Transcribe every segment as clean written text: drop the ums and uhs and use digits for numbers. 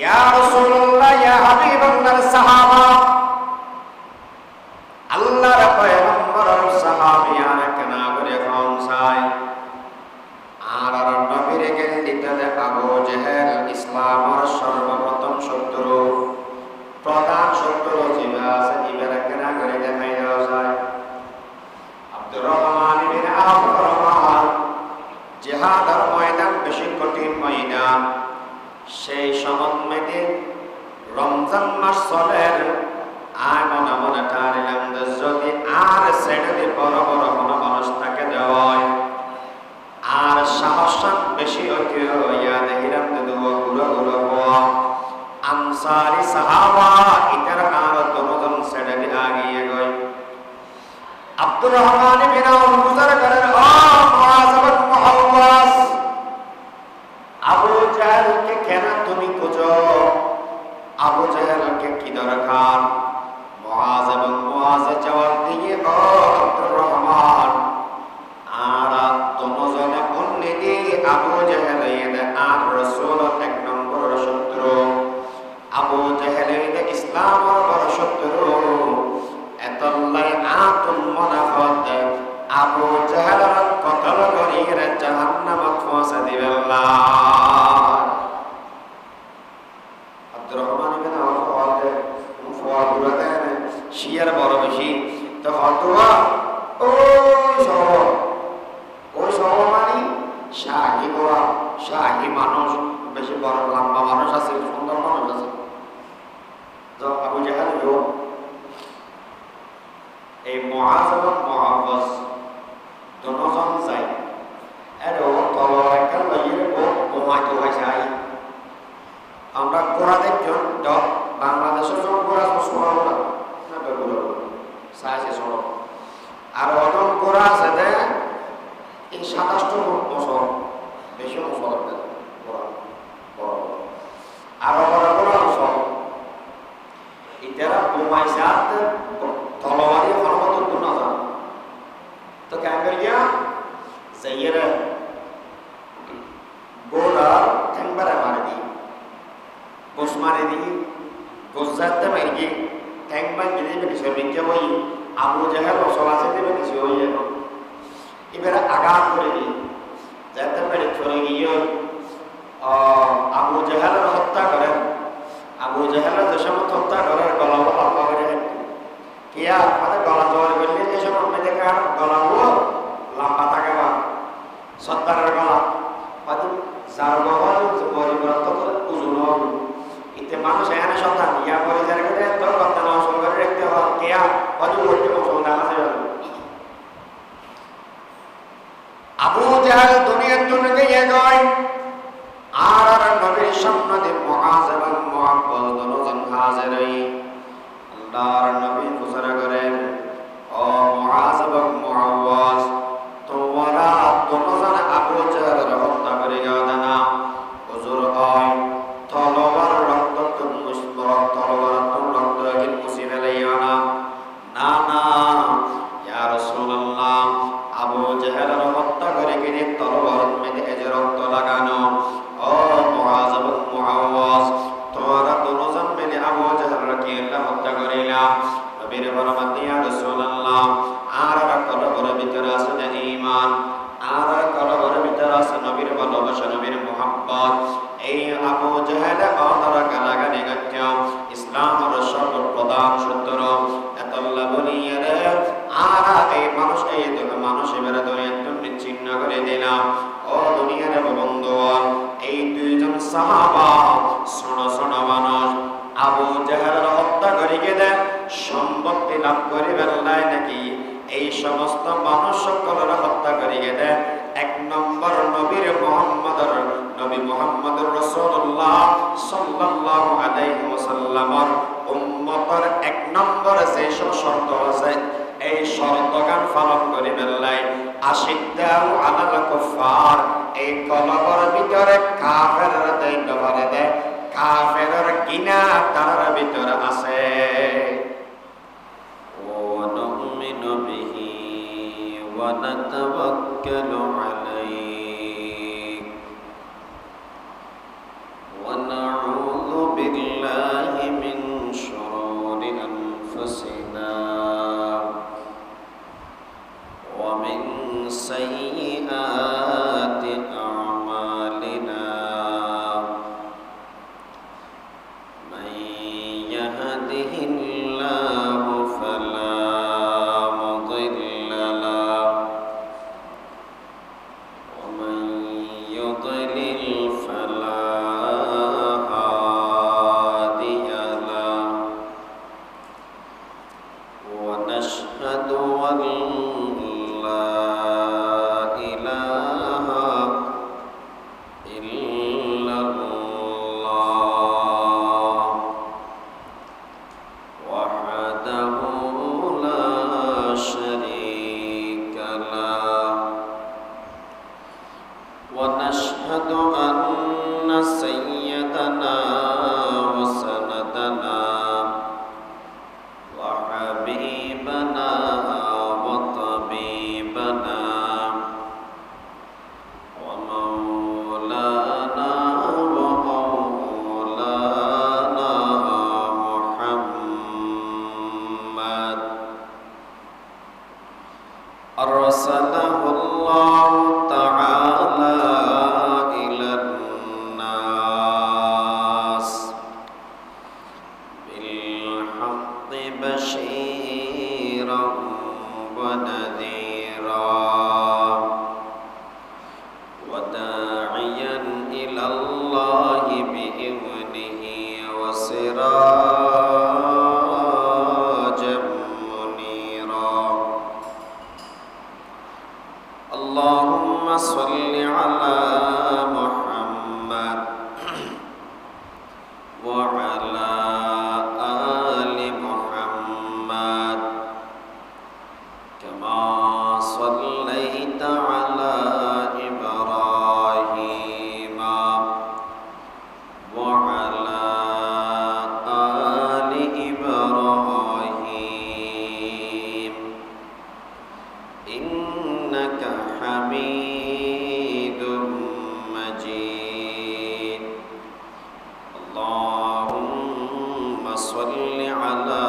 ইয়া রাসূলুল্লাহ, ইয়া হাবিবাল্লাহ, সাহাবা, আল্লাহর পয়গম্বরের সাহাবিয়ারা কেনা করে খাওয়ায় আর নবীর গেন্দিতে আবু জেহেল ইসলামের সর্বপ্রথম শত্রু, প্রধান শত্রু জিবা আছে, ইবেরা কেনা করে দেখাই দেওয়া যায়। আব্দুর রহমান ইবনে আওফ রহমান, জিহাদের ময়দান বেশি কঠিন ময়দান। সেই সময় মেয়েদের রমজান মাস চলের আর মনে মনে টানিলাম যদি আর ছেড়ে বড় বড় কোনো মানুষ তাকে দেওয়ায় আর সাহস বেশি ইয়া দেখিলাম গুলো গুলো হওয়া আনসারি সাহাবা ইতার আর দুজন ছেড়ে আগিয়ে গই। আব্দুর রহমান ইবনে আওফ বুঝার করেন, ও মুআয ইবনে মুআওয়াজ, আবু জাহলকে কেন তুমি খুঁজো? আবু জাহলকে কি দরকার? মুআয এবং মুআয জবাব দিয়ে, ও আব্দুর রহমান, আর দুজনে উন্নতি আবু জাহল আর রাসূল এক নম্বর শত্রু। আবু জাহল ইসলামের বড় শত্রু। এতলাই আতুম মুনাফিক আবু জাহলের কতল করিয়ে জাহান্নামে পৌঁছে দিবেন আল্লাহ। আব্দুর রহমান ইবনে আওফ মুফাওয়াদুরা শিয়ার বড় বেশি তো হতোয়া ওই সব মানে শাহী গোয়া, শাহী মানুষ, বেশি বড় লম্বা মানুষ আছে, সুন্দর মানুষ আছে। আবু জাহল এই মুআয এবং মুআওয়াজ দুজন যায় এর তলোয়ার একটা লইয়ে বোমাইতে হয়। আমরা গোড়া দেখুন বাংলাদেশের সব গোড়া ছোড়া গোড়া না বেগুলো সাইজে ছোড়ো, আর অদম গোড়া আছে দে এই 27 বছর বেশি বছর গোড়া বড় আরো বড় গোড়া বছর ইতারা বোমাইছে আর তলোয়ারি হরকত গুণ না তো কেন করিয়া যাইয়েরা গোড়া ঠ্যাংবারে মারে দিই, গোস মারে দিই, গোস যাতে মারি গিয়ে ঠ্যাং বাই গিয়ে বেশি বিজ্ঞা বই আবু জাহল চলাচল দেবে বেশি হয়ে যেত। এবারে আঘাত করে দিই যাতে পেরে চলে গিয়ে আবু জাহলের হত্যা করেন। আবু জাহলের যে সময় হত্যা করেন গলা লম্বা করে কিয়া মানে গলা জোয়ার করলে যে সময় মেয়েদের গলাগুলো লম্বা থাকে বা সত্তারের গলা হয়তো যার গলা পরিবর্ত করে ওজন হবে। এতে মানুষ এখানে সন্তান ইয়া করে যারা করে তোর কথা না অসল করে রাখতে হয় কেয়া হয়তো ওইটি অসল দেখা যায়। আবু জাহল দুনিয়ার জন্য গিয়ে গয় আর নবীর সামনে মুআয এবং মুআওয়াজ দুজন হাজির হই। আল্লাহর নবী ঘোষণা করেন, ও মুআয এবং মুআওয়াজ, তোমরা দুজন আবু জাহলের হত্যা করে গেও না। হুজুর হয় তলোয়ার রক্ত মুসবরত তলোয়ার রক্ত কি মুছি ফেলাইও না। না না ইয়া রাসূলুল্লাহ, আবু জাহলের হত্যা করে গিয়ে তলোয়ার মেরে এই রক্ত লাগানো। ও মুআয এবং মুআওয়াজ, তোমরা দুজন মিলে আবু জাহলকে হত্যা করিলা। নবীর ফরমান, ইয়া রাসূলুল্লাহ, আর কলবের ভিতরে আছে ঈমান, আর কলবের ভিতরে আছে নবীর ভালোবাসা, নবীর মুহাব্বত। এই আবু জাহল অন্তর কালাগানি গত্য ইসলামের সর্বপ্রধান শত্রু। এতল্লা বলিয়ে রে আর এই মানুষ এই মানুষ এবারে দুনিয়াতে বিচ্ছিন্ন করে দিলাম। ও দুনিয়ার বন্ধুগণ, এই দুইজন সাহাবা শোনো শোনো মানুষ, আবু জাহলের হত্যা করিয়ে দেন সম্পত্তি লাভ করিবেন নাই নাকি? এই সমস্ত মানুষ সকলের হত্যা করিয়ে দেন এক নম্বর নবীর নবী মুহাম্মদুর রাসূলুল্লাহ সাল্লাল্লাহু আলাইহি ওয়াসাল্লামের উম্মতের এক নম্বর যে শর্ত আছে এই শর্তগান পালন করিবেন নাই। আশিদ্দাউ আলাল কুফার, এই কলবের ভিতরে কাফেররা দৈন্য ভরে দেয়, কাফেরের কিনা তার ভিতরে আছে। ওয়া নুমিনু বিহি ওয়া নাতাওয়াক্কালু আলাইহি ওয়া নাউযু يهده الله فلا مضل له ومن يضلل فلا هادي له ونشهد أن لا إله إلا الله وحده لا شريك له ونشهد أن سيدنا وسندنا وحبيبنا وطبيبنا ومولانا ومولانا محمد أرسله الله تعالى إلى الناس بالحق بشيرا ونذيرا وداعيا إلى الله بإذنه وسراجا منيرا اللهم صل على محمد وعلى آل محمد كما صليت على إبراهيم وعلى آل إبراهيم إنك حميد مجيد اللهم صل على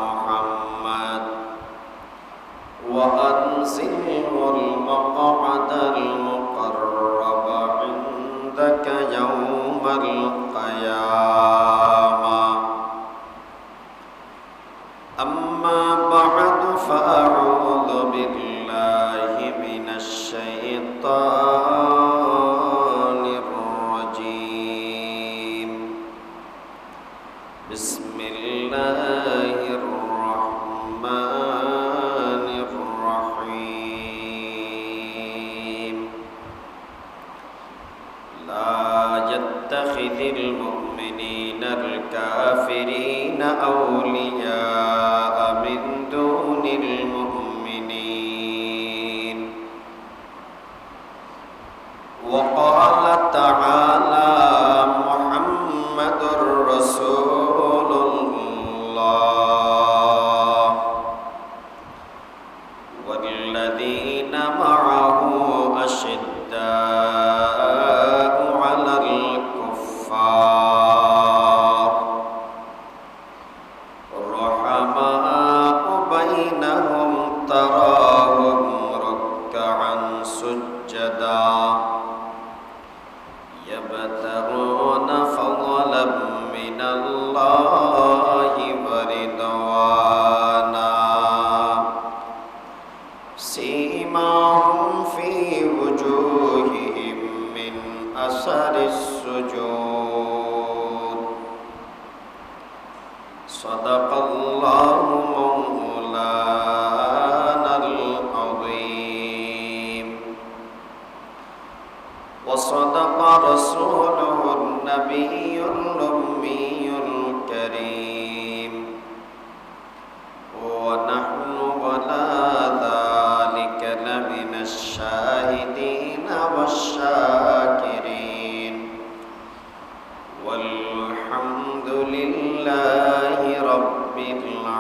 محمد وأنزله المقعد المقرب عندك يوم القيامة أما بعد فأعوذ بالله من الشيطان الرجيم بسم الله الرحمن الرحيم لا يتخذ المؤمنين الكافرين أولياء من دون المؤمنين وقال تعالى محمد رسول الله والذين معه أشداء على الكفار رحماء بينهم تراهم ركعا سجدا يبتغون فضلا من الله ورضوانا سيماهم في وجوههم من أثر السجود صدق الله مولانا العظيم وصدق رسوله النبي الأمي الكريم ونحن على ذلك لمن الشاهدين والشاكرين والحمد لله رب العالمين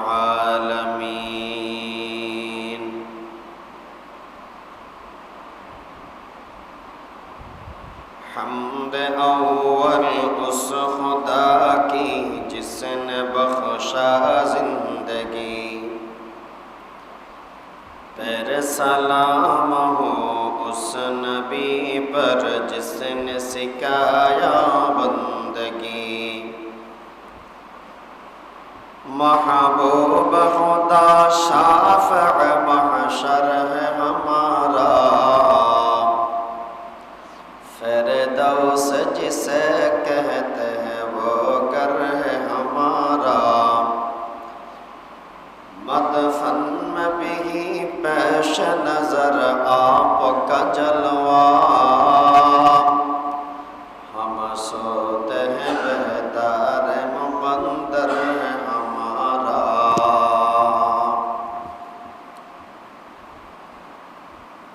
حمد اول اس خدا کی جس نے بخشا زندگی تیرے سلام ہو اس نبی پر جس نے سکھایا بندگی महबूब खुदा शाफ़िअ महशर है हमारा, फिरदौस जिसे कहते हैं वो घर है हमारा। मदफन में भी पेश नजर आपका जलवा, हम सोते हैं बेहतर मुकद्दर है हमारा।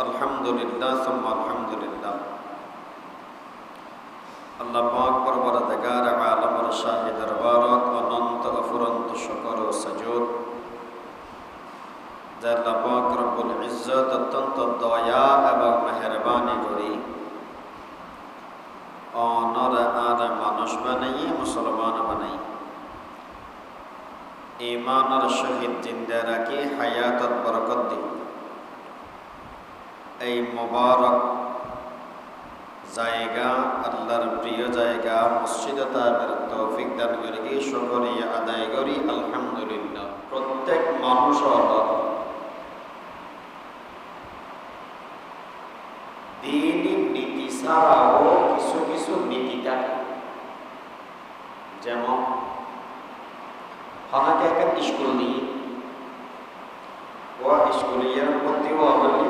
अल्हम्दुलिल्लाह सुम्मा अल्हम्दुलिल्लाह। আল্লাহ পাক পরবর্তীকার আলমের শাহী দরবারত অনন্ত অফুরন্ত শুকর ও সাজুদ যে আল্লাহ পাক রব্বুল ইজ্জত অত্যন্ত দয়া এবং মেহেরবানি করি অনর আর মানুষ বানাই মুসলমান বানাই ঈমানের সহিত জিন্দা রাখি হায়াতত বরকত দি। এই মুবারক জায়গা আল্লাহর প্রিয় জায়গা মসজিদে তায়েবের তৌফিক দান করে কি শুকরিয়া আদায় করি আলহামদুলিল্লাহ। প্রত্যেক মানুষের দ্বীনি নীতি ছাড়াও কিছু কিছু নীতি থাকে, যেমন হঠাৎ একটা স্কুল নিয়ে ও স্কুলের প্রতি ও বলি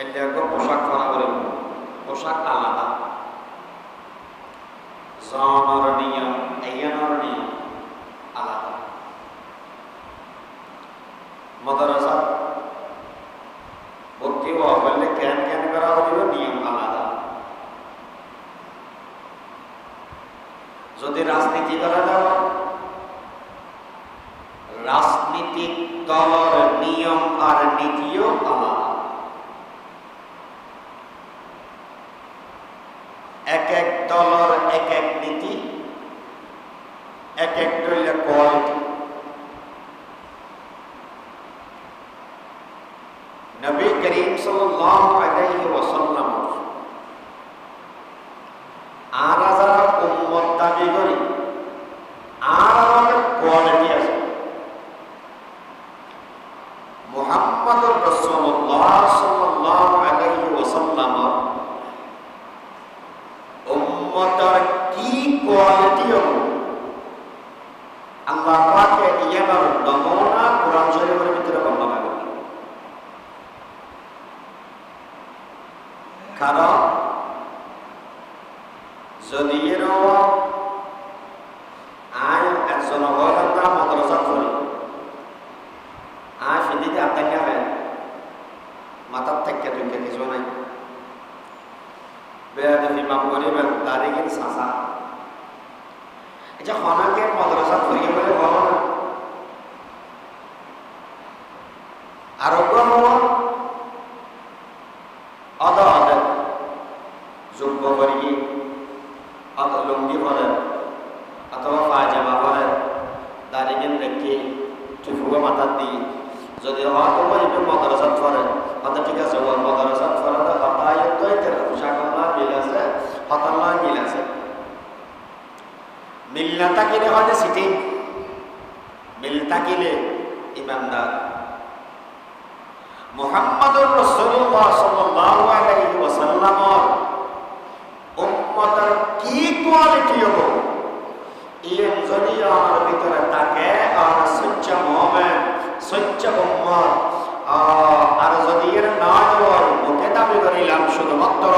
এলাকা পোশাক পরা করে, পোশাক আলাদা, জনের নিয়ম আইয়ানোর নিয়ম আলাদা। মাদ্রাসা ভর্তি হওয়া বললে কেন কেন করা হইল নিয়ম আলাদা। যদি রাজনীতি করা যাওয়া, রাজনীতিক দলের নিয়ম আর নীতিও আলাদা। এক এক দলের এক এক নীতি, এক এক দলের কোয়ালিটি। নবী করিম সাল্লাল্লাহু আলাইহি ওয়াসাল্লাম আর যারা উম্মত দাবি করি আর আমাদের কোয়ালিটি আছে। মুহাম্মদুর রাসূলুল্লাহ সাল্লাল্লাহু আলাইহি ওয়াসাল্লাম উম্মতের কি কোয়ালিটি হবে আল্লাহ পাকের ইয়ার নমুনা কোরআন শরীফের ভিতরে বর্ণনা করেন। কারণ যদি এরকম আয় একজন অবহেলা মাদ্রাসা করি আয় ফিদিতে আপনাকে হয় মাথার থেকে তুমি কিছু নাই বেয়াদবি মাপ করিবেন তারিখের সাসা এটা হনাকে মাদ্রাসা করিয়ে বলে বলো না। আরোগ্য হব অদ অদ যোগ্য করিয়ে অত লুঙ্গি পরেন অথবা পায়জামা পরেন দাঁড়িয়ে রেখে টুফুকে মাথার দিয়ে যদি হওয়া তো একটু মাদ্রাসাত পড়েন হয়তো ঠিক আছে ওর মাদ্রাসাত পড়া তো হতায় তো পোশাক মিল আছে হতাল্লা মিল আছে। মিল না থাকিলে হয়তো সিটিং, মিল থাকিলে ইমানদার। মুহাম্মদুর রাসূলুল্লাহ সাল্লাল্লাহু আলাইহি ওয়াসাল্লামর উম্মতের কি কোয়ালিটি হবে ইয়ে যদি আমার ভিতরে থাকে আর সচ্চ মুমিন সচ্চ উম্মত আর যদি এর না হয় মুখে দাবি করিলাম শুধুমাত্র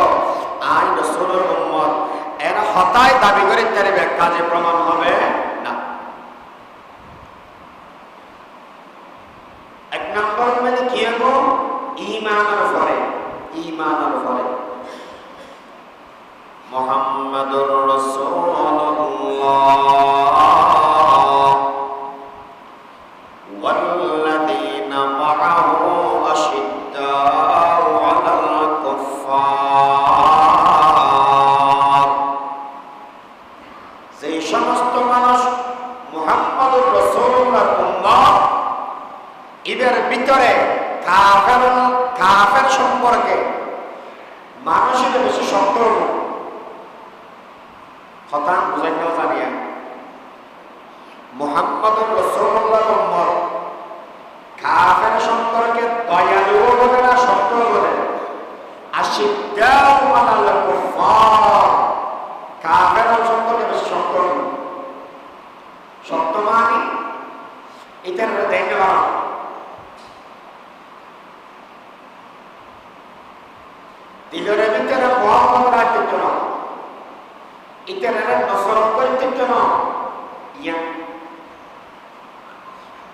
আই রাসূলের উম্মত এর হতায় দাবি করে তার কাজে প্রমাণ হবে না। এক নম্বর মানে কি হবো ঈমানের পরে, ঈমানের পরে মুহাম্মাদুর রাসূলুল্লাহ ওয়াল্লাযীনা মাআহু আশিদ্দাউ আলাল কুফফার। যে সমস্ত মানুষ মুহাম্মাদুর রাসূলুল্লাহর উম্মত এদের ভিতরে কাফের সম্পর্কে মানুষের বেশি শত্রু হতাম বুঝাইতেও জানিয়া মুহাম্মদুর রাসূলুল্লাহর উম্মত কাফের সম্পর্কে দয়ালুও বলে না, শক্তও বলে না। আশিদ্দাউ আলাল কুফফার, কাফের সম্পর্কে বেশি শক্ত। শক্ত মানে এটার দেখতে পারো দিলের ভিতরে মোহাম্মদ রাখতে জন্য, এটার নসরত করতে জন্য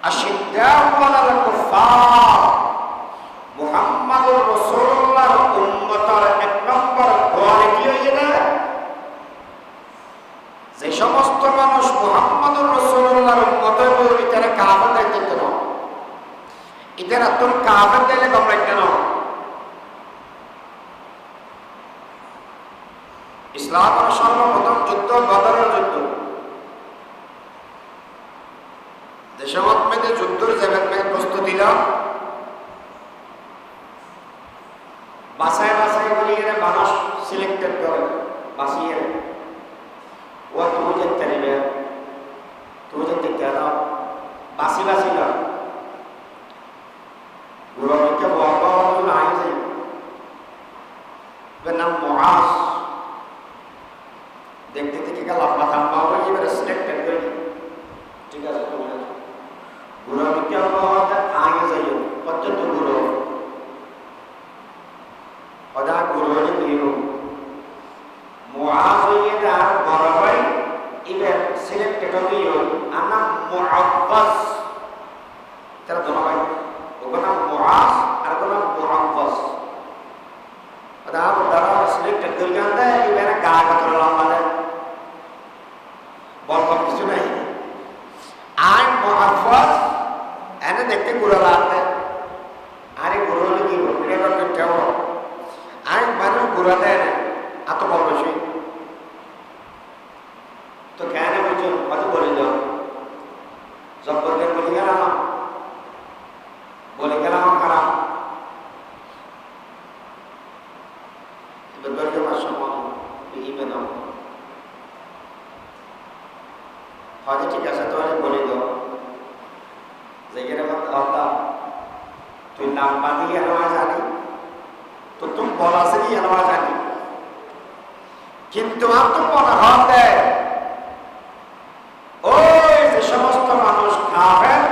আশিদ্দাউ আলাল কুফফার, মুহাম্মদুর রাসূলুল্লাহর উম্মতের এক নম্বর কোয়ালিটি হইছে যে সমস্ত মানুষ মুহাম্মদুর রাসূলুল্লাহর উম্মতের ভিতরে কাফের দেখতে কেন, এদের আত্ম কাফের দিলে গমরা কেন? ইসলামের সর্বপ্রথম যুদ্ধ বদরের যুদ্ধ। দেশমত মেয়েদের যুদ্ধের যাবেন প্রস্তুতি দাও, বাসায় বাসায় বলি এরা মানুষ সিলেক্টেড করে বাসিয়ে ও তুমি যেতে নেবে, তুমি যেতে কেন বাসি বাসি না গুরুকে বলবো নাই যে নাম মুআজ দেখতে দেখে গেল মাথা পাবো এবারে সিলেক্টেড করে, ঠিক আছে তুমি গুরুকে আগে যাইও পর্যন্ত গুরু ওটা গুরু হলে দিও মুআজ হইয়া বড় ভাই এবার সিলেক্টেড হইও আনা মুআব্বাস, তারা দোনো ভাই ওকে নাম মুআজ আর কোন মুআব্বাস, ওটা দ্বারা সিলেক্টেড করে গান এবার গা কথা লম্বা দেয় বল কিছু নাই। আই মুআব্বাস এনে দেখতে গুরু লাগতে, আরে গুরু হলে কি এটা করতে হবে আই মানুষ গুরু দেয় না এত বড় বেশি তো কেন বলছো কত বলে যাও জব্বরকে বলে গেলাম খারাপ এবার ভাষা ইমেন হয়তো ঠিক আছে তাহলে বলে দাও যে এরকম কথা তুই নাম বাঁধিয়ে নেওয়া জানি তো তুমি বলা সে নেওয়া জানি, কিন্তু আর তো মনে হবে ওই যে সমস্ত মানুষ কাফের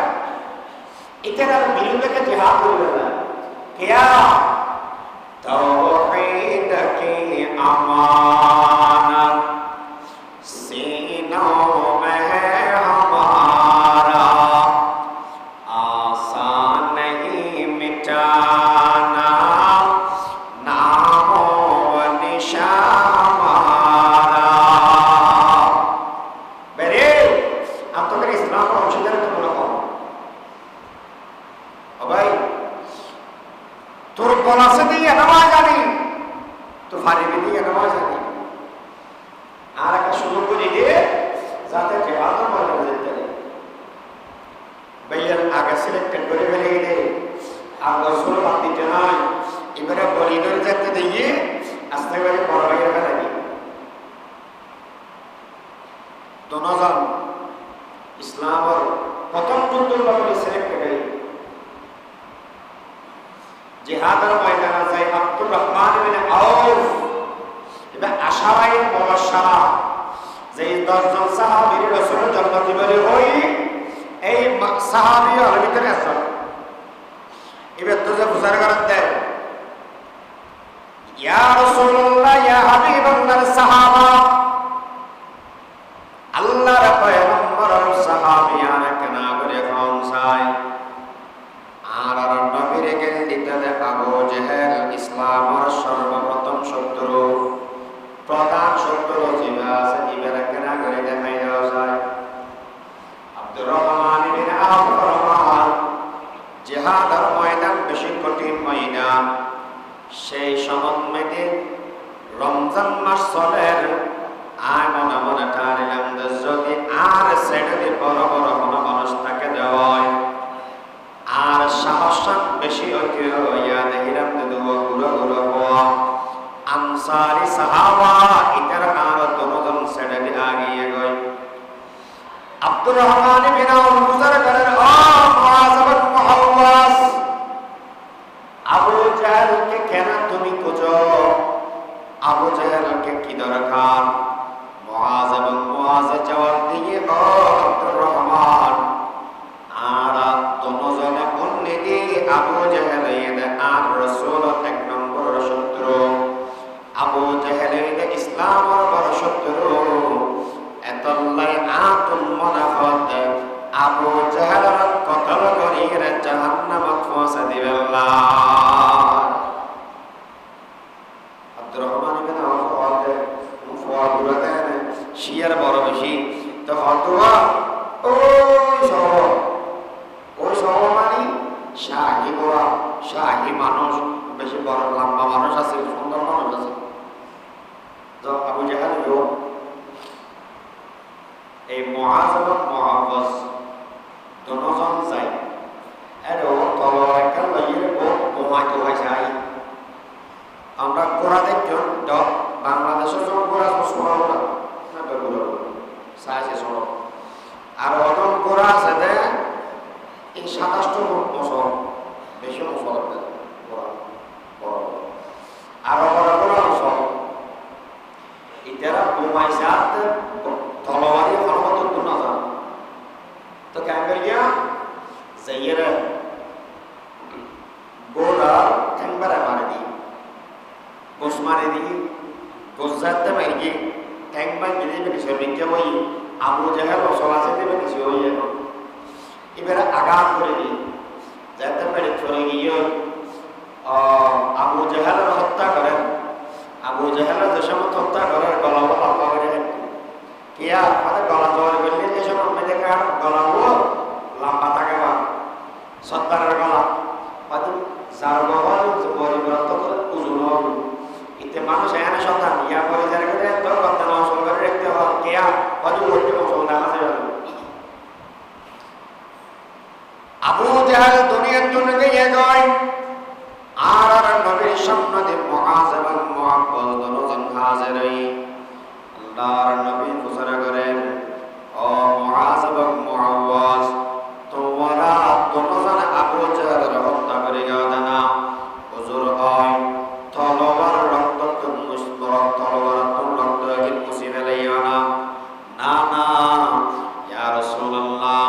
এটার বিরুদ্ধে জিহাদ করবে না কিয়া তাওহীদ কি আমানত सीनों में हमारा आसान नहीं मिटाना नामो निशान हमारा। बेरे अब तो मेरे इस्लाम का अंशदार तुम लोग हो भाई, तुर बोला से दिए नमाज आनी तो फारी भी दिए नमाज आनी আর একটা সুযোগ করে দিয়ে যাতে জিহাদের ময়দানে যেতে পারে ভাইয়ার আগে সিলেক্টেড করে ফেলে গেলে আর রাসূল বাদ দিতে নাই, এবারে বলিদের যেতে দিয়ে আস্তে করে বড় ভাইয়ের ফেলে দিই দোনোজন ইসলামের প্রথম যুদ্ধের ব্যাপারে সিলেক্টেড হয়ে জিহাদের ময়দানে যায় আব্দুর রহমান ইবনে আউফ এবার আশাবাইয়ের বলসারা যে 10 জন সাহাবীর রাসূলের জন্মতি বলে হই এই সাহাবী আর ভিতরে আছে এবার তো যে বুঝার কারণ দেয় ইয়া রাসূলুল্লাহ ইয়া হাবিবাল্লাহ সাহাবা আল্লাহর পয়গম্বর সাহাবিয়ানা কেনা করে কোন সাই আর নবীর গেল দিতে আবু জেহেল ইসলামের সর্বপ্রথম শত্রু প্রধান শত্রু জিবা আছে ইবারে কেনা করে দেখাই দেওয়া যায় আব্দুর রহমান ইবনে আওফ রহমান জিহাদের ময়দান বেশি কঠিন ময়দান সেই সমন্বয়ে রমজান মাস চলের আব্দুর রহমান ইবনে আউফ বুঝার করেন ও মুআজ ইবনে মুআওয়াজ, আবু জাহলকে কেন তুমি খোঁজো? আবু জাহলকে কি দরকার? মুআজ এবং মুআজ জবাব দিয়ে ও আব্দুর রহমান, আর দুজনে বললেন আবু জাহল আর রাসূল এক নম্বর শত্রু, আবু জাহল ইসলামের বড় শত্রু, এতলাই আতুল মুনাফিক আবু জাহলের কতল করিয়ে জাহান্নামে পৌঁছে দিবেন না। আব্দুর রহমান ইবনে আউফ বলেন মুফাওয়াদুরাতে শিয়ার বড় বেশি তো হতোয়া ওই শহর মানে শাহী গোড়া, শাহী মানুষ, বেশি বড় লম্বা মানুষ আছে, সুন্দর মানুষ আছে। তো আবু জাহল এই মুআজ এবং মুআওয়াজ দুজন যায় এর তলোয়ার একটা লইয়ে বোমাই তো হয় যায়। আমরা গোড়া দেখুন বাংলাদেশের সব গোড়া শোনা না বেগুলো সাইজে ছোট, আর অদম গোড়া আছে দে এই 27 বছর বেশি বছর গোড়া বড়, আরো বড় গোড়া বছর ইতারা বোমাই সাথ তলোয়ারি হরমত গুণ না তো কেন করিয়া যাইয়েরা গোড়া ঠ্যাংবারে মারি দি, গোস মারি দি, গোস যাতে মারি গিয়ে ঠ্যাংবা গিয়ে বেশি বিজ্ঞা বই আবু জাহল চলাচে দেবে কিছু হইয়ে এবারে আঘাত করে দি যাতে পেরে চলে গিয়ে আবু জাহলের হত্যা করেন। আবু জাহলের যে সময় হত্যা করেন গলা লম্বা করে কিয়া আমাদের গলা জোর করলে যে সময় মেয়েদের গলাগুলো লম্বা থাকে বা সত্তারের গলা হয়তো যার গলা পরিবর্ত করে ওজন হবে, এতে মানুষ এখানে সন্তান ইয়া করে যারা করে তো কথা না অসল করে রাখতে হয় কেয়া হয়তো ওইটি অসল দেখা যায়। আবু জাহল দুনিয়ার জন্য গিয়ে যায় আর নবীর সামনে মুআজ এবং মুআওয়াজ দুজন হাজির হই। আল্লাহর নবী ঘোষণা করেন ও মুআজ এবং মুআওয়াজ, তোমরা দুজন আবু জাহলের হত্যা করে গেও না, হুজুর হয় তলোয়ার রক্ত মুসবরত তলোয়ার রক্ত গিয়ে মুছে ফেলাইও না। না না ইয়া রাসূলুল্লাহ,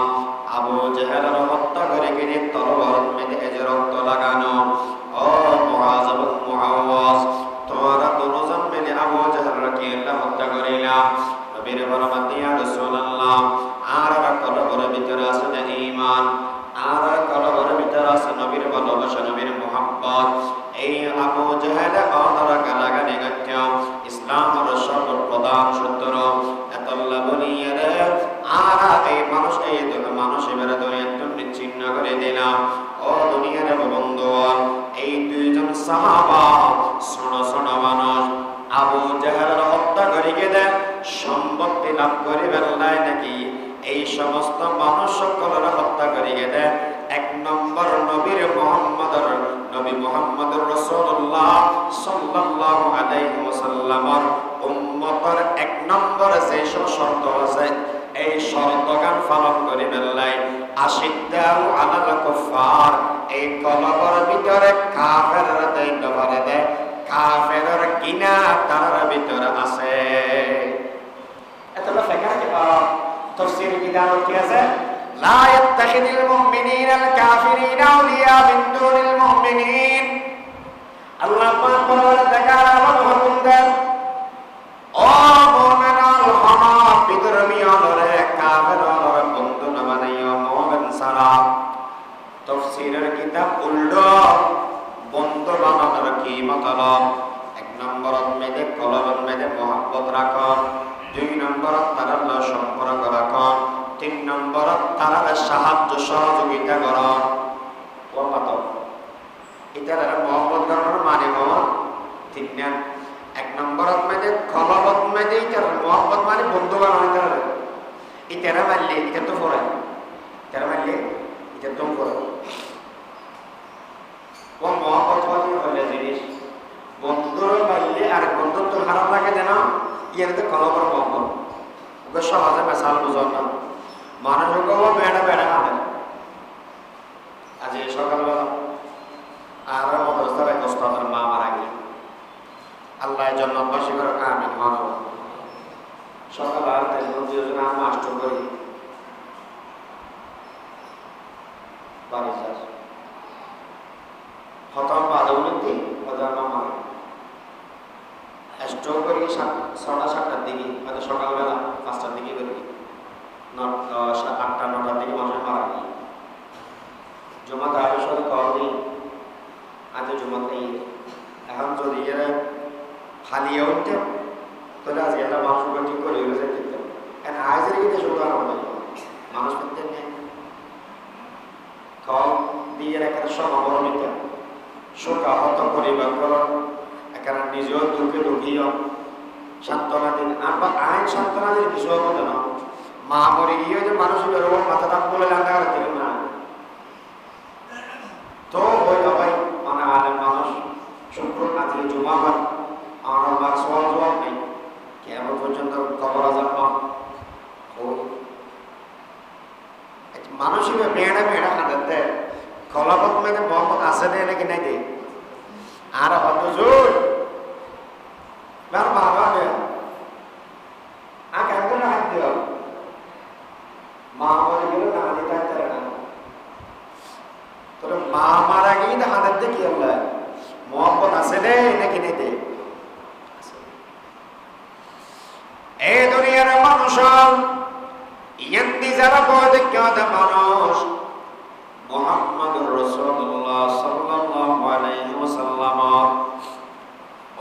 আবু জাহলের হত্যা করে গিয়ে তলোয়ার মেরে এই রক্ত লাগানো, ও মুআজ এবং মুআওয়াজ তোমরা দুজন মিলে আবু জাহলকে হত্যা করিলা। নবীর ফরমান ইয়া রাসূলুল্লাহ, আর কলবের ভিতরে আছে না ঈমান, আর কলবের ভিতরে আছে নবীর ভালোবাসা, নবীর মুহাব্বত। এই আবু জাহল অনরা গালাগালি গত্য ইসলামের সর্বপ্রধান শত্রু এতল্লা বলিয়ে রে আর এই মানুষ এই মানুষ এবারে দুনিয়ার জন্য চিহ্ন করে দিলাম। ও দুনিয়ার বন্ধুগণ, এই দুইজন সাহাবা শোনো শোনো মানুষ আবু জাহলের হত্যা করে গেলে সম্পত্তি লাভ করিবেন নাই নাকি? এই সমস্ত মানুষ সকলের হত্যা করে গেলে এক নম্বর নবীর নবী মুহাম্মদুর রাসূলুল্লাহ সাল্লাল্লাহু আলাইহি ওয়াসাল্লামের উম্মতের এক নম্বর যে শর্ত আছে এই শর্তগান পালন করিবেন নাই। আশিদ্দাউ আলাল কুফার, এই কলবের ভিতরে কাফেরর দৈন্য ভরে দেয়, কাফেরের কিনা তার ভিতরে আছে। এতটা ফেকা কি তাফসীর কিতাব কি আছে? লা ইয়াত্তাখিযুল মুমিনুনাল কাফিরিনা আউলিয়া মিন দুনিল মুমিনিন। আল্লাহ পাক বলেন দেখার হুকুম দেন ও মুমিনাল হামা বিদরমিয়ানরে কাফেররে বন্ধু না বানাইও মুমিন সারা। তাফসীরের কিতাব উল্টো বন্ধু বানানোর কি মতলব? এক নম্বর মেদে কলবের মেদে মহব্বত রাখুন, দুই নম্বর তার সম্পর্ক রাখুন, তিন নম্বর তার সাহায্য সহযোগিতা করুন। এটা মহব্বত করার মানে তিন না। এক নম্বর মেদে কলবত মেদে এটার মহব্বত মানে বন্ধু বানানো তারা এটারা মারলে এটা তো পড়ে, এটারা মারলে এটা তো পড়ে। ও মহব্বত হলে জিনিস বন্ধুর মারলে আর বন্ধুর তো খারাপ লাগে না, ইয়ার তো কলবর মহব্বত সহজে মেশাল বুঝন না। মানুষকেও বেড়া বেড়া হাঁটেন। আজ এই সকালবেলা আর মদরসার এক ওস্তাদের মা মারা গেল। আল্লাহ জন্মবাসী করে আমিন হন। সকাল আর তাই দুজন আমি মাস্টার করি বাড়ি যাস হতাম বাদৌলতি ওদের মা মারা স্ট্রোক করি 6টা-7টার দিকে, হয়তো সকালবেলা 5টার দিকে করি, 8টা-9টার দিকে মানুষ মারা গিয়ে জমাতে আরো সাথে কল দিই আজ জমাতে এখন যদি এরা ফালিয়ে উঠতেন তাহলে আজকে একটা মানুষকে ঠিক করে হয়ে যেতাম। এখন আজের কিন্তু সুতরাং আমাদের মানুষ পেতেন নেই কল দিয়ে একটা সমাবরণ নিতেন শোকাহত পরিবার করন এখানে নিজেও দুঃখে দুঃখীও সান্ত্বনা দিন আর আইন সান্ত্বনা দিন কিছু হবে না। মা মরে গিয়ে যে মানুষের ওপর মাথা দাম বলে রান্না করতে না তো ওই ভাই মানে আলেম মানুষ শুক্র আজকে জমা হয় আমার আমার সওয়াল জবাব নেই কেমন পর্যন্ত খবর আজাব মানুষের বেড়া বেড়া কাঁদাতে কলাপত মানে মহম্মদ আছে দেয় নাকি নাই দেয় আর অত জোর বাবা আগে একদম হাত দিও মা মরে গেল না দিতে পারে না তোর মা মারা গিয়ে তো হাতের দিয়ে কি হলো মহব্বত আছে রে নাকি নেই দে এই দুনিয়ার মানুষ ইয়ান্দি যারা বৈদিক্যতা মানুষ মুহাম্মদুর রাসূলুল্লাহ সাল্লাল্লাহু আলাইহি ওয়াসাল্লাম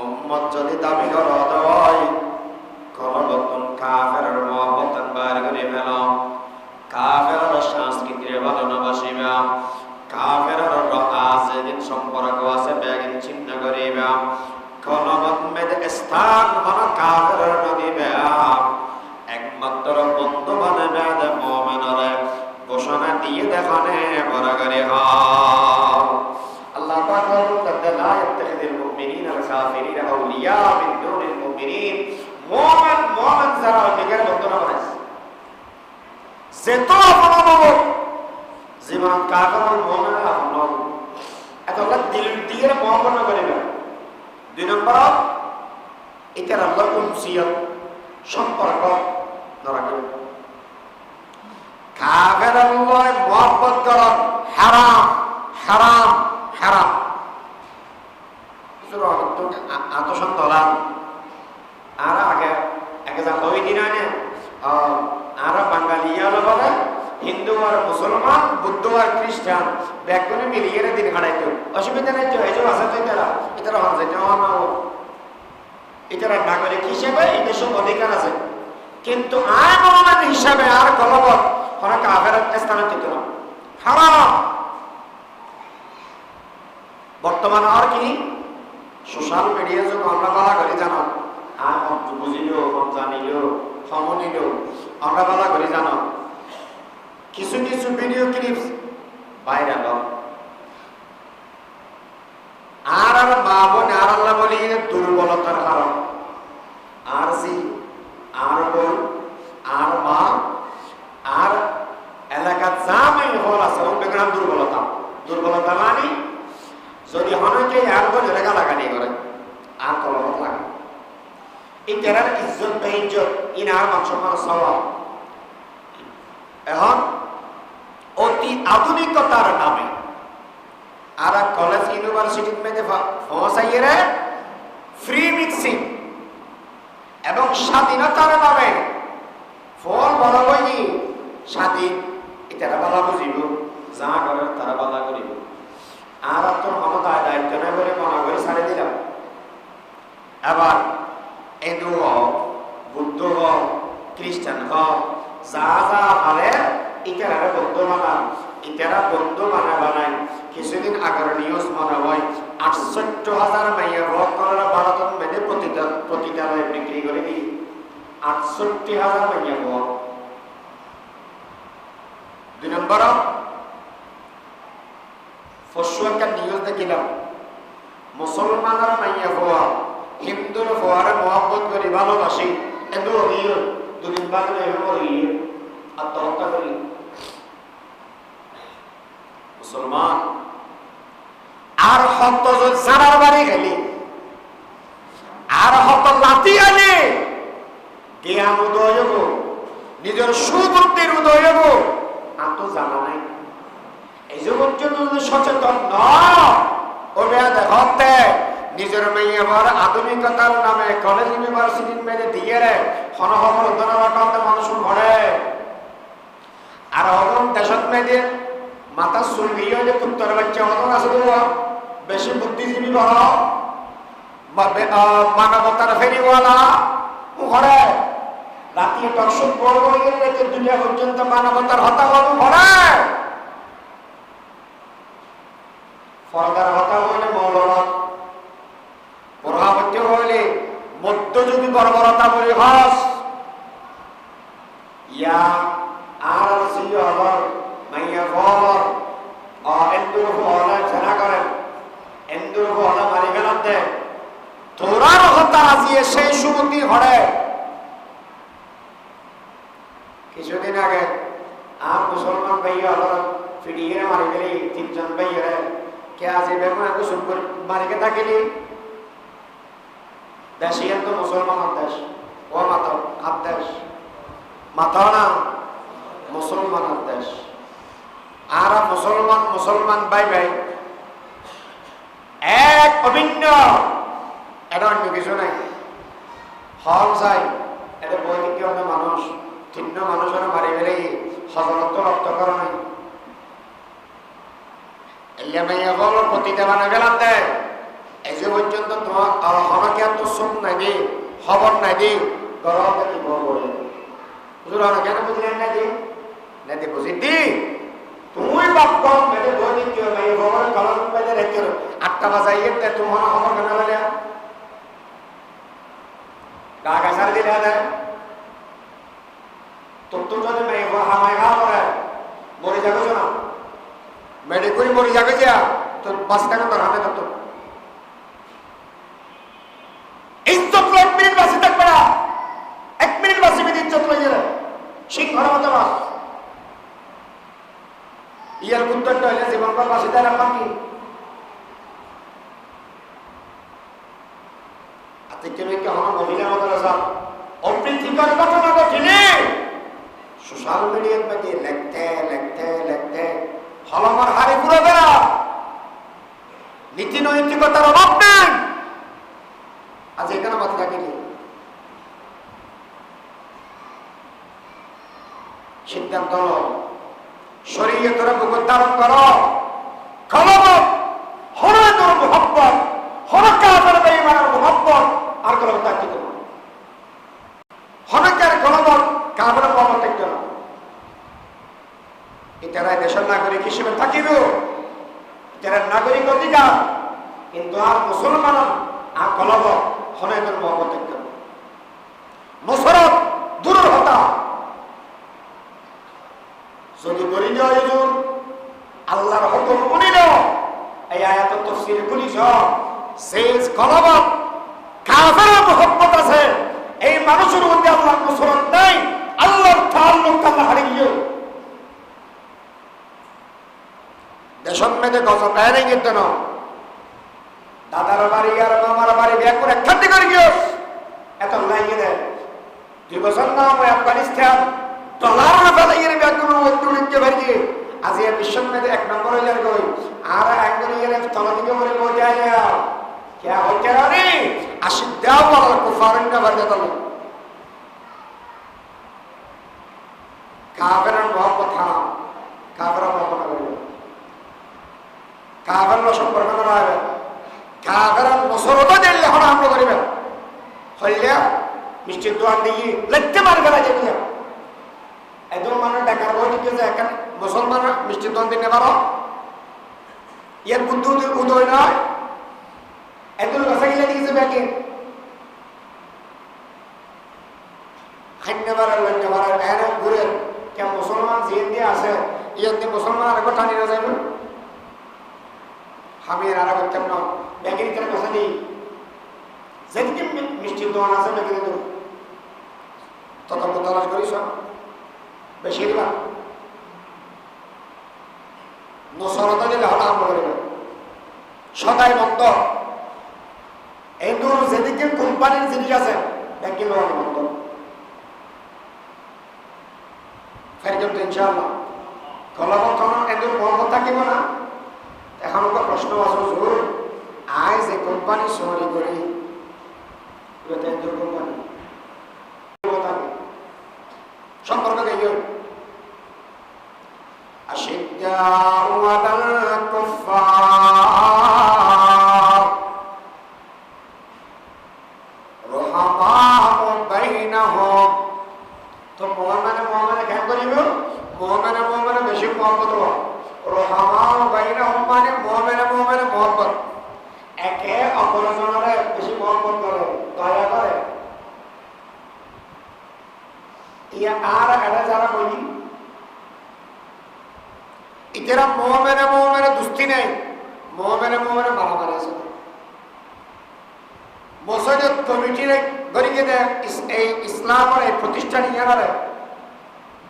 উম্মত যদি দাবি করা হয় কলবতন কাফেরের মুহাব্বতন বাইরে করে ফেলো কাফেরের সংস্কৃতির ভালো না বাসিবা কাফেরের আছে দিন সম্পর্ক আছে বেগিন চিহ্ন করিবা কলবত মেদ স্থান হল কাফেরের নদীবে একমাত্র বন্ধু বানাবে আদে মুমিনরে ঘোষণা দিয়ে দেখানে বড় করে হও আল্লাহ পাক বলেন লা ইয়াত্তাখিযুল মুমিনিনা আল কাফিরিনা আউলিয়া মিন দুনিল মুমিনিন মুমিন যারা নিজের বন্ধু না বানায় যেত বানাবো জীবন কাফের মুমিন আপন এত আল্লাহ দিল দিয়ে মুহাব্বত করিবে। 2 নম্বর এটা আল্লাহ উনসিয়ত সম্পর্ক রাখবে কাফের আল্লাহ মুহাব্বত করা হারাম হারাম হারাম সুরা আত্মসন্তোলন আর আগে আগে যা ওই দিন আনে আর বাঙালি হলো বলে হিন্দু আর মুসলমান বুদ্ধ আর খ্রিস্টান ব্যাকরণে মিলিয়ে দিন কাটাইতো অসুবিধা নাই তো এই যে আছে তো এটারা হন যেটা হন না এটারা নাগরিক হিসেবে এদের সব অধিকার আছে কিন্তু আর মুমিন হিসাবে আর কলবত কোনো কাফের স্থানান্তরিত না হারাম। বর্তমানে আর কি সোশ্যাল মিডিয়া যখন আমরা বলা করি জানো আর বুঝিল জানিল সমনিল আমরা বলা করি জানো কিছু কিছু ভিডিও ক্লিপস ভাইরাল আর আর মা বোন আর আল্লাহ বলি দুর্বলতার কারণ আর জি আর বোন আর মা আর এলাকা জামাই হল আছে অন্যগ্রাম দুর্বলতা দুর্বলতা মানে যদি অনেকে আর বোন এলাকা লাগানি করে আর কলমত লাগে এই তেরার ইজ্জত বেইজ্জত ইনার মানসম্মান স্বভাব এখন অতি আধুনিকতার নামে আর কলেজ ইউনিভার্সিটির মধ্যে পৌঁছাইয়ে ফ্রি মিক্সিং এবং স্বাধীনতার নামে ফল বলা বই স্বাধীন এটা বলা বুঝিব যা করে তারা বলা করিব আর তোর ক্ষমতায় দায়িত্ব নেই বলে মনে করে ছাড়ে দিলাম। এবার হিন্দু হোক বুদ্ধ হোক খ্রিস্টান হোক যা যা পারে ইটারা বন্ধু বানান ইটারা বন্ধু বানায় কিছুদিন আগের নিউজ মনে হয় ৬৮,০০০ মাইয়া ভোগ করার ভারতের মেয়েদের প্রতিটা বিক্রি করে দিই ৬৮,০০০ মাইয়া ভোগ। 2 নম্বর পরশু একটা নিউজ দেখিলাম মুসলমানের মাইয়া ভোয়া হিন্দুর ভোয়ারে মহব্বত করে ভালোবাসি এত 2 দিন বাদ আত্মহত্যা করি। মুসলমান আর হত সারার বাড়ি গেলি আর হত লাতি আনে জ্ঞান উদয় হব, নিজের সুবুদ্ধির উদয় হব, আর তো জানা নাই। এই যে পর্যন্ত যদি সচেতন নবে দেখতে নিজের মেয়ে আবার আধুনিকতার নামে কলেজ ইউনিভার্সিটির মেয়ে দিয়ে রে হনহমর উদ্ধারণে মানুষ ঘরে আর অগম দেশত মেয়েদের মাথা চুল দিয়ে যে পুত্তর বাচ্চা অদম আছে বেশি বুদ্ধিজীবী বড় মানবতার ফেরিওয়ালা ঘরে রাতি টকশপ বড় হয়ে গেলে দুনিয়া পর্যন্ত মানবতার হতা হবু ঘরে ফরদার হতা হইলে মৌলরা প্রভাবত্য হইলে মধ্যযুগী বর্বরতা বলি হস ইয়া আর সিও আবার মাইয়া বর এন্দুর হলা জানা করেন এন্দুর হলা মারি গেলাম দে তোরার হতা আজিয়ে সেই সুমতি ঘরে কিছুদিন আগে আর মুসলমান ভাইয়া হল ফিরিয়ে মারি গেলি তিনজন ভাইয়া কে আজ বেগুন গোসল করে মারিকে থাকিলি দেশে তো মুসলমান দেশ ও মাথা হাত দেশ মাথা না মুসলমান দেশ আর মুসলমান মুসলমান ভাই ভাই এক অভিন্ন এটা অন্য কিছু নাই হল চাই এটা বৈদিক মানুষ ভিন্ন মানুষের মারি গেলে হজরত রক্ত করে নাই প্রতিটা বানা গেলাম দেয় এই যে পর্যন্ত তোমার আমাকে এত সুখ নাই দি খবর নাই দি গরমটা কি বলে হুজুর কেন বুঝলেন না দি না দি বুঝি দি তুমি বাপ কম মেরে বই কি হবে এই খবর কলম পেলে রেখে 8টা বাজাইয়ে তে তোমার খবর কেন বলে কাকা সার দিলে দেয় তো যদি মেয়ে হামায় খাওয়া করে মরে যাবে না মেডি করে মরে যাবে যে তোর 5 টাকা তোর হাতে কত ইজ্জত 1 মিনিট বাসি থাকবে না 1 মিনিট বাসি বিধি ইজ্জত লয়ে গেলে সিংহর মতো বাস ইয়ার কুত্তরটা হইলে জীবনভর বাসি দেয় না বাকি আতে কেমন কি আমার মহিলা মতো রাসা অপ্রীতিকর ঘটনা ঘটলে সোশ্যাল মিডিয়ার মধ্যে লিখতে হলমার হারে পুরো বেড়া নীতি নৈতিকতার অভাব নেই আজ এখানে মাথা থাকিনি সিদ্ধান্ত হল শরীয়তের বুক ধারণ করো কলমত হরে তোর মোহাব্বত হরে কাফের বেঈমানের মোহাব্বত আর কলম তাকি দেব হরেকার কলমত কাফের মোহাব্বত দেখতে না এটারা দেশের নাগরিক হিসেবে থাকিব এটারা নাগরিক অধিকার কিন্তু আর মুসলমান আর কলব হনের মহব্বত দেখতে নসরত দূরের হতা যদি বলি যায় আল্লাহর হুকুম শুনিল এই আয়াতের তাফসীর খুলিছ শেষ কলবত কাফের মহব্বত আছে এই মানুষের মধ্যে আল্লাহর নসরত নাই আল্লাহর তাআল্লুক আল্লাহ হারিয়ে গিয়ে দেশন মেয়েদের গজব নেই কিন্তু না দাদার বাড়ি আর মামার বাড়ি বিয়ে করে একখান্তি করে গিয়ে এত লাগিয়ে দেয় 2 বছর না আফগানিস্তান ডলার ফেলাইয়ে বিয়ে করে উঠতে পারি আজ এই বিশ্ব মেয়েদের 1 নম্বর হয়ে গই আর একজনে গেলে তলা দিকে বলে বই যায় কে হচ্ছে রে আশি দেও বলা কুফারিন না বাড়তে তলে কাফের মহব্বত হারাম কাফের মহব্বত করবে কাফের সম্পর্ক করা হবে কাফের নসরত দিলে হন আমরা করিবে হইলে মিষ্টি দোয়ান দিয়ে লিখতে পারবে না যেতে একদম মানে টাকার বই দিতে যে এখানে মুসলমান মিষ্টি দোয়ান দিতে পারো এর বুদ্ধি উদয় নয় একদম কাছে গেলে দিয়েছে ব্যাগে ঘুরে কে মুসলমান জিয়ে দিয়ে আছে ইয়ার দিয়ে মুসলমান আর কথা নিয়ে যাবে আমি আর করতাম না ব্যাগের ভিতরে কথা দিই যেদিকে মিষ্টির দোকান আছে ব্যাগের ভিতরে তত তলাশ করিস বেশিরভাগ নসরত দিলে হল আরম্ভ করিবে সদাই বন্ধ। কিন্তু যেদিকে কোম্পানির জিনিস আছে ব্যাংকিং বন্ধ ফের কিন্তু ইনশাআল্লাহ কলবক্ষণ কিন্তু বন্ধ থাকিব না। এখন প্রশ্ন আছে জোর আই যে কোম্পানি সরি করি কোম্পানি সম্পর্ক দেখি أشداء على الكفار رحماء بينهم তো মোহামেন কেন করিব মোহামেন বেশি মহব্বত রহমান বাইনাহুম মানে মোহামেন মহব্বত একে অপরজনের বেশি মহব্বত করে দয়া করে ইয়া আর এটা যারা বলি ইতেরা মোহামেন দুস্তি নেই মোহামেন মারামারি আছে মসজিদ কমিটির গরিকে দেয় এই ইসলামের এই প্রতিষ্ঠান ইয়ারে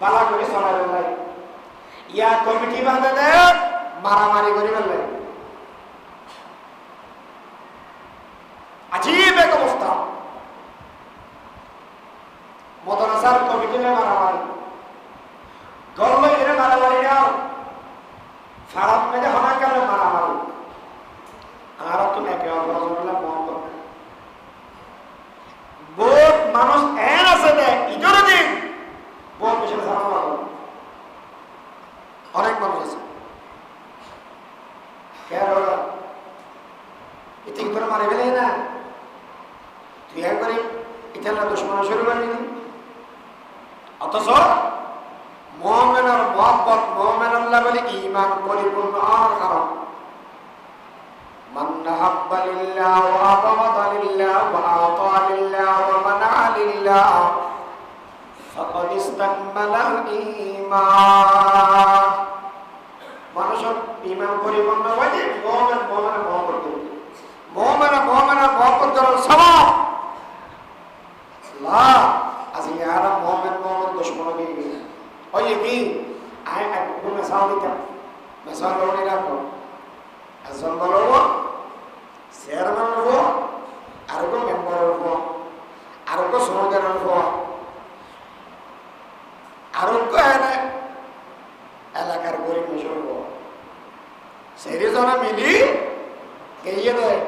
বালা করে চলাই বেলায় ইয়া কমিটি বাঁধে দেয় মারামারি করে বেলায় আজীব এক অবস্থা মদরসার কমিটি মারামারি গল্ল এরা মারামারি না ফারাম মেরে হনা কেন মারামারি আর তো একে অপরজনের মহব্বত বহুত মানুষ এন আছে দে ইজোর দিন বহুত বেশি ঝামেলা অনেক মানুষ আছে কেন এতে করে মারি ফেলে না তুই একবারে ইতালা দুশ্মন শুরু করে দিলি অথচ মুমিনের মহব্বত মুমিনুল্লাহ বলে ঈমান পরিপূর্ণ আর কারণ من أحب لله وأبغض لله وأعطى لله ومنع لله فقد استكمل الإيمان মানুষের ঈমান পরিপূর্ণ হয়ে মুমিন মহব্বত করবে মুমিন মহব্বত করার সওয়াব লা আজি ইয়ারা মুমিন দুশমন হয়ে গেছে ওই কি আই কোন মেসাল দিতে মেসাল লোনে রাখো একজন বলবো চেয়ারম্যান হব আর মেম্বার হব আর সমাজের হব আর এলাকার গরিব মিশর হব সেজনে মিলি গিয়ে দেয়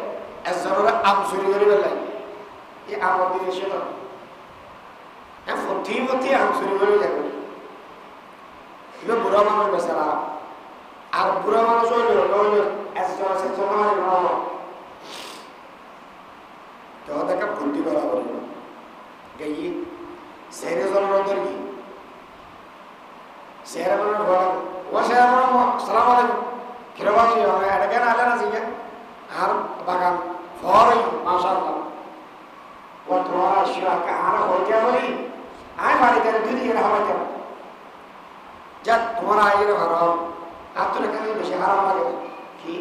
একজনের আম চুরি করে বেলায় এই আমার দিকে সে ফতি আম চুরি করে যাবে এবার বুড়া মানুষ বেচারা আর বুড়া মানুষ হইল একজন দেখা বুদ্ধি করা করিব গিয়ে সেরে জনের কি সেরে মনের বলা ও সেরে মনের সালাম আলাইকুম কিরবাজি এটা কেন আলে না জিজ্ঞা আর বাগান ফরই মাশাআল্লাহ ও তোমার আসিয়া আর হইতে বলি আই বাড়িতে দুই দিকে হাওয়াইতে যা তোমার আইয়ের হারাম আর তোর এখানে বেশি হারাম লাগে কি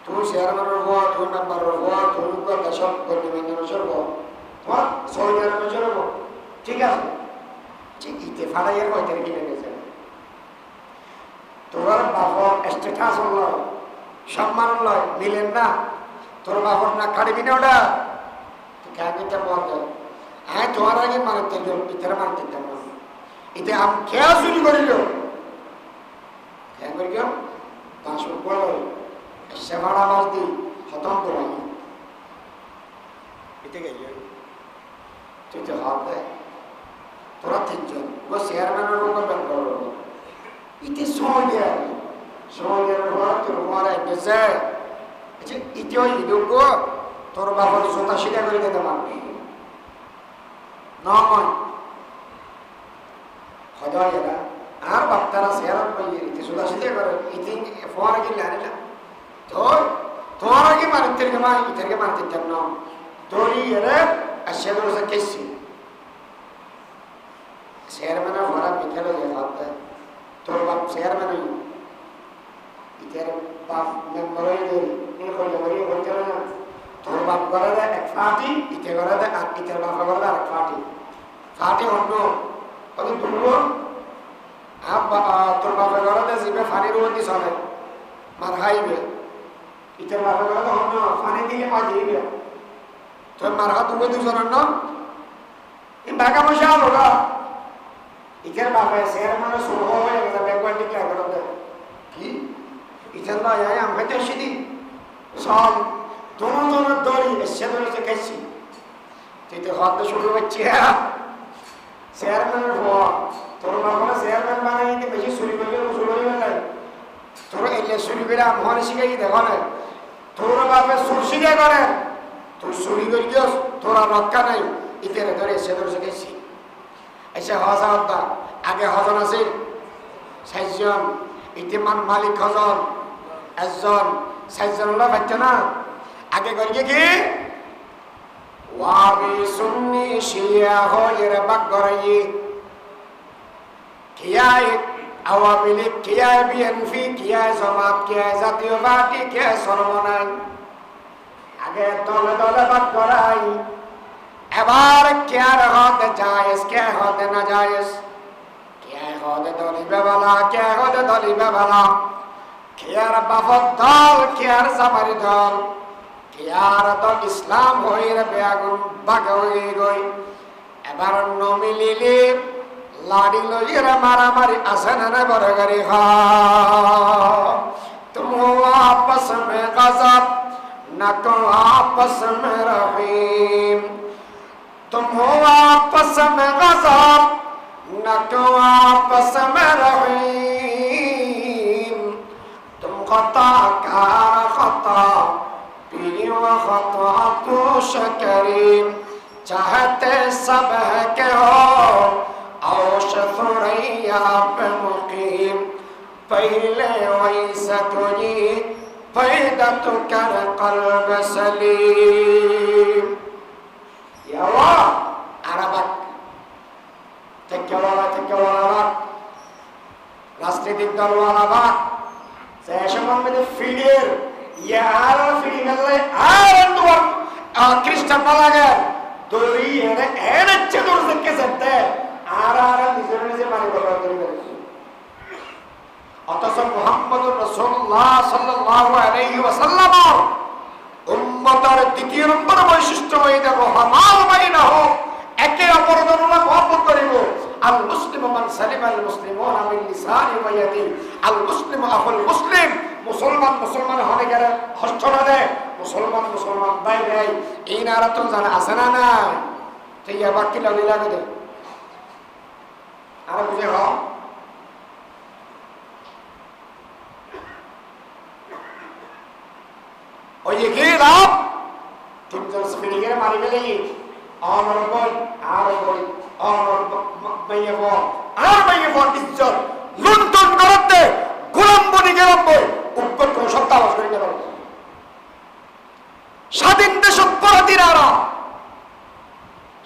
তুমি চেয়ারম্যানের হবো তুমি মেম্বারের হবো তুমি দেশক গণ্যমান্য চলবো তোমার সৌদিয়ারবে চলবো ঠিক আছে ঠিক ইতে ফাড়াইয়ের হয়তো কিনে গেছে তোমার বাপর স্টেটাস লয় সম্মান লয় মিলেন না তোর বাপর না কাটবি না ওটা কাহিনীটা বল দেয় হ্যাঁ তোমার আগে মানতে ইতারা মানতে না ইতে আম খেয়া চুরি করিল খেয়া করি কেউ পাঁচ বল সেবার আওয়াজ দিই খতম করাই এতে গেল তুই তো হাত দেয় তোরা তিনজন ও চেয়ারম্যানের মতো মেম্বার ইতে সময় দেওয়ার পর তোর মারা গেছে ইতেও ইদুক তোর বাবার জোতা সিধা করে দিতে পারবি নয় হদায় এরা আর বাপ্তারা চেয়ারম্যান পাইয়ে ইতে জোতা সিধা করে ইতে ফোয়ারা কিনলে আনিলাম তোমার আগে মারতে মা ইতারকে মারতে চান না তোরই এরা আসিয়া তোর কেসি চেয়ারম্যানের ভরা বিকেলে যে ভাব দেয় তোর বাপ চেয়ারম্যান ইতার বাপ মেম্বার হয়ে দেরি এই করলে বলি বলতে না তোর বাপ করে দেয় এক ফাটি ইতে করে দেয় আর ইতার বাপা করে দেয় আর এক ফাটি অন্য কত দুর্ব তোর বাপের ঘরে যাবে ফানির মধ্যে চলে মার খাইবে ইটার বাপের ঘরে তখন ফানি দিলে মা দিবে তোর মার হাত উবে দুজনের না এই টাকা পয়সা হলো না ইটার বাপে শেয়ার মানে শুরু হয়ে গেছে ব্যাংক ডিক্লেয়ার করতে কি ইটার না আমি তো এসে দিই সব দুজনের দড়ি এসে ধরেছে খাইছি তুই তো হাত শুরু হচ্ছে চেয়ারম্যানের হওয়া তোর বাবা চেয়ারম্যান বানাই বেশি চুরি করলে শুরু হয়ে যায় তোর এলে চুরি করে আমার শিখাই দেখো না তোর বাপে চুর শিখে করে তুই চুরি করি তোর আর রক্ষা নাই ইতেরে ধরে এসে ধরে শিখেছি এসে হজা হত্যা আগে হজন আছে ৬০ জন ইতিমান মালিক হজন একজন ৬০ জন হলো পাচ্ছ না আগে করিয়ে কি ওয়াবি সুন্নি শিয়া হয়ের বাক গড়াই কিয়ায় আওয়ামী লীগ কিয়ায় বিএনপি কিয়ায় জামাত কিয়ায় জাতীয় পার্টি কিয়ায় সর্বনাই আগে দলে দলে বাক গড়াই এবার কিয়ার হতে জায়েজ কে হতে না জায়েজ কে হতে দলিবে বালা কে হতে দলিবে বালা কিয়ার বাফত দল কিয়ার জামারি দল কিয়ার তো ইসলাম হইরে বেগুন বাগ হয়ে গই এবার নমিলিলি লাড়ি লইরে মারামারি আসে না বড় গাড়ি হা তুম আপস মে গজব না তো আপস মে রহিম तुम हो आपस में गज़ब न तो आपस में रहीम तुम खता कार खता पीरी व खता तो शकरीम चाहते सब है के हो औश थोड़ैया पे मुकीम पहले वैसे तुझी पैदा तो कर कल्ब Salim Ya Allah, Arabak, tekkewalah, রাজনৈতিক দলওয়ালা সেই সময় মধ্যে ফিডের ইয়ার ফিডিংলে আর তোমার খ্রিস্টান লাগে দড়ি এনে এনেছে দূর থেকে যেতে আর নিজের নিজে মারি বলা করি অথচ মুহাম্মদুর রাসূলুল্লাহ সাল্লাল্লাহু আলাইহি ওয়াসাল্লাম উম্মতের দ্বিতীয় নম্বর বৈশিষ্ট্য হইতে রহমান বাইনাহু একে অপরের মহব্বত করিব আল মুসলিমু মান সালিমা আল মুসলিমুনা মিন লিসানি ওয়া ইয়াদি আল মুসলিমু আখুল মুসলিম মুসলমান মুসলমান হলে গেলে হস্ত না দেয় মুসলমান মুসলমান ভাই ভাই এই নারা তো জানা আছে না না ঠিক আবার কি লাগে লাগে দে আর বুঝে হও ওই কি লাভ তিনজন স্পিরিগের মারি গেলে আমার বই আর বই আমার মাইয়ে বল ইজ্জত লুণ্ঠন করতে গোলাম বনি গেলাম বই উৎকট করে সত্তা আবাস করে গেল স্বাধীন দেশ অপরাধীরা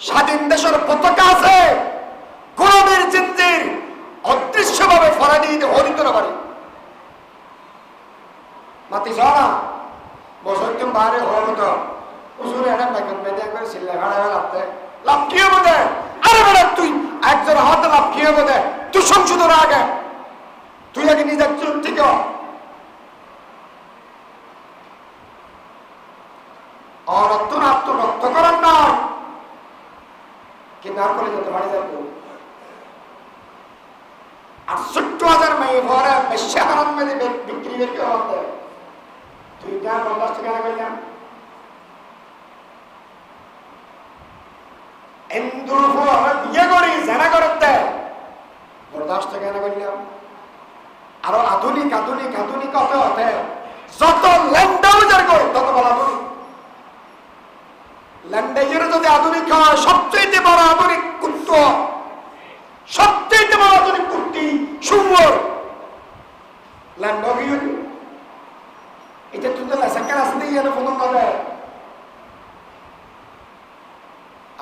স্বাধীন দেশের পতাকা আছে গোলামের জিন্দির অদৃশ্যভাবে ফরা দিয়ে হরিত না পারে মাতি যাওয়া বছর তুমি বাইরে হল তো উসুরে একটা মেকআপ মেয়ে করে সিল্লা ভাড়া লাগতে লাভ কি হবে দে আরে বেটা তুই একজন হাতে লাভ কি হবে দে তুই সংশোধন আগে তুই আগে নিজের চুল ঠিক রক্ত করার না কিন্তু আর করে যেতে পারে যাবো 68,000 মেয়ে ভরে বেশি হারাম মেয়ে বিক্রি করতে হবে তুই যা 50 টাকা করলাম বিয়ে করি জেনা করতে বরদাস্ত কেন করলাম আরো আধুনিক আধুনিক আধুনিক হতে হতে যত ল্যান্ডাউজার করে তত বড় আধুনিক ল্যান্ডাউজার যদি আধুনিক হয় সবচেয়ে বড় আধুনিক কুত্ত সবচেয়ে বড় আধুনিক কুত্তি সুমর ল্যান্ডাউজার এটা তুই তো লেসাকার আসতে গিয়ে প্রথম কথা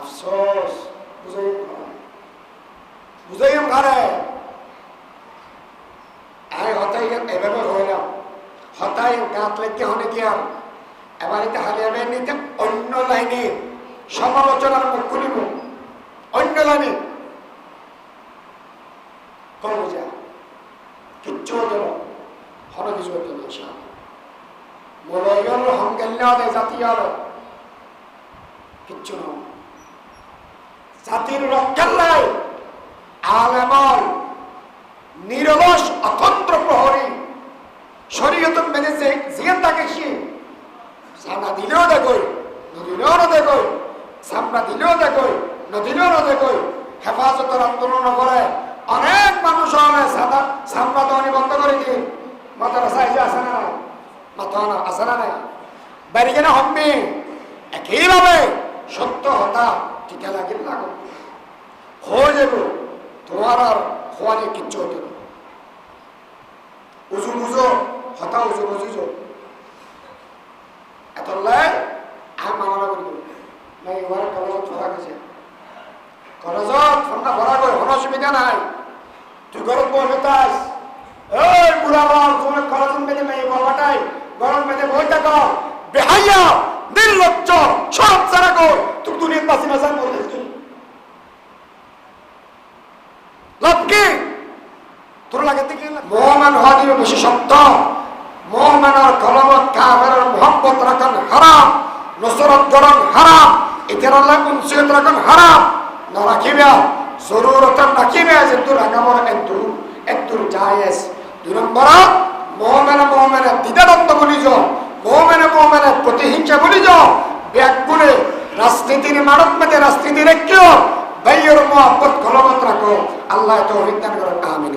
আফসোস বুঝাই ঘরে হতাই এভাবে হইলাম হতাই গাত লেগে হনে গিয়াম এবার এটা হারিয়াবে নিতে অন্য লাইনে সমালোচনার মুখ খুলিব অন্য লাইনে করবো যা কিচ্ছু হতো না, হলো কিছু হতো না। মোবাইল হংগেল্লাদে জাতীয় কিচ্ছু না, জাতির রক্ষাল্লায় আলেমল নিরলস অতন্ত্র প্রহরী শরীয়ত মেনে যে জিয়ান থাকে সে সামনা দিলেও দেখোই নদিলেও না দেখোই, সামনা দিলেও দেখোই নদিলেও না দেখোই, হেফাজতের আন্দোলন করে অনেক মানুষ হলে সামনা তো বন্ধ করে দিন মাথার সাইজে আসে না, মাথা আসে না নাই বাড়ি কেন হম্বি একইভাবে সত্য হতা টিকা লাগিল লাগো হয়ে যাব, তোমার আর হওয়ালে কিচ্ছু হতো না। উজু বুঝো হতা উজু বুঝিছো এত লাই আম মামলা করি নাই এবার কলেজত ভরা গেছে, কলেজত ঠান্ডা ভরা গই কোনো অসুবিধা নাই, তুই গরম বসে তাস এই বুড়া বল তোমার কলেজ মেয়েদের মেয়ে বাবাটাই গরম মেয়েদের বই থাকো বেহাইয়া নির্লজ্জ সব সারা কর তুই দুনিয়ার পাশে মাসান বলছিস তুই লক্ষ্মী তোর লাগে থেকে মোহাম্মদ হওয়া দিবে বেশি সত্য, মোহাম্মদের কলমত কাফেরের মোহাম্মত রাখেন হারাম, নসরত গরম হারাম, এটার আল্লাহ উনসিয়ত রাখেন হারাম না রাখিবে জরুরতার রাখিবে যে তোর আগামর একদূর জায়েজ। 2 নম্বর মোহাম্মদ দ্বিধাদ্বন্দ্ব বলিজ, মোহাম্মদ প্রতিহিংসা বলিজ, ব্যাগগুলো রাজনীতির মানব মেতে রাজনীতি রেখেও বাইয়ের মোহাম্মত কলমত রাখো। আল্লাহ তৌফিক দান করেন, আমিন।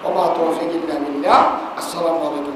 ওমা তৌফিক ইল্লা বিল্লাহ। আসসালামু আলাইকুম।